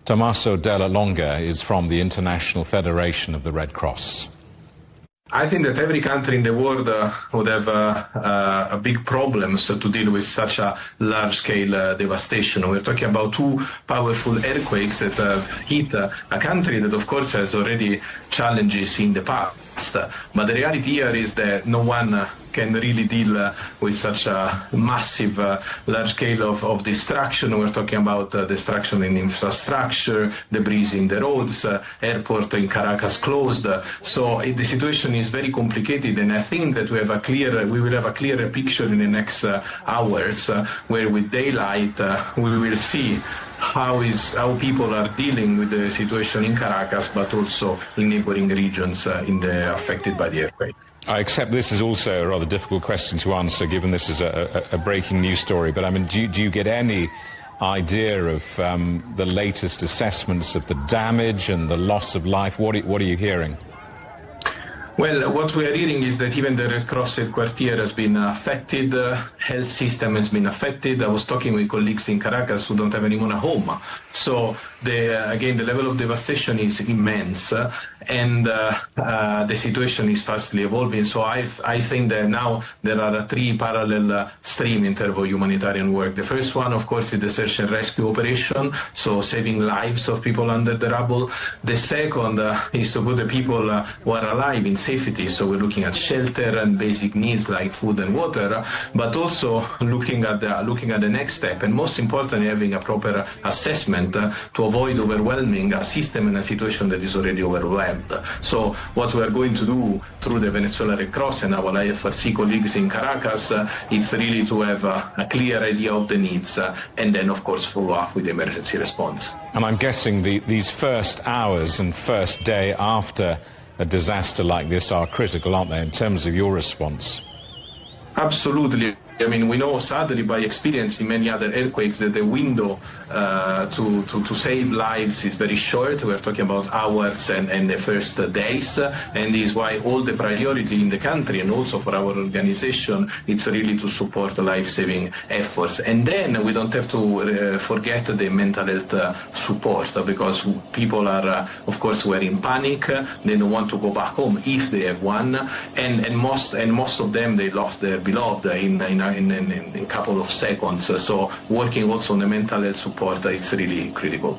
Tommaso Della Longa is from the International Federation of the Red Cross. I think that every country in the world would have a big problems to deal with such a large-scale devastation. We're talking about two powerful earthquakes that have hit a country that, of course, has already challenges in the past. But the reality here is that no one can really deal with such a massive, large scale of destruction. We're talking about destruction in infrastructure, debris in the roads, airport in Caracas closed. So the situation is very complicated, and I think that we will have a clearer picture in the next hours, where with daylight we will see how people are dealing with the situation in Caracas, but also in neighboring regions affected by the earthquake. I accept this is also a rather difficult question to answer, given this is a breaking news story. But I mean, do you get any idea of the latest assessments of the damage and the loss of life? What are you hearing? Well, what we are hearing is that even the Red Cross headquarters has been affected, health system has been affected. I was talking with colleagues in Caracas who don't have anyone at home. So, again, the level of devastation is immense, and the situation is fastly evolving. So I think that now there are three parallel streams in terms of humanitarian work. The first one, of course, is the search and rescue operation, so saving lives of people under the rubble. The second is to put the people who are alive in safety, so we're looking at shelter and basic needs like food and water, but also looking at the next step, and most importantly, having a proper assessment to avoid overwhelming a system in a situation that is already overwhelmed. So what we are going to do through the Venezuela Red Cross and our IFRC colleagues in Caracas is really to have a clear idea of the needs and then, of course, follow up with the emergency response. And I'm guessing these first hours and first day after a disaster like this are critical, aren't they, in terms of your response? Absolutely. I mean, we know, sadly, by experience in many other earthquakes, that the window to save lives is very short. We're talking about hours and the first days, and this is why all the priority in the country and also for our organization, it's really to support life-saving efforts. And then we don't have to forget the mental health support, because people are, of course, were in panic. They don't want to go back home if they have one, and most of them, they lost their beloved in a couple of seconds. So working also on the mental health support, it's really critical.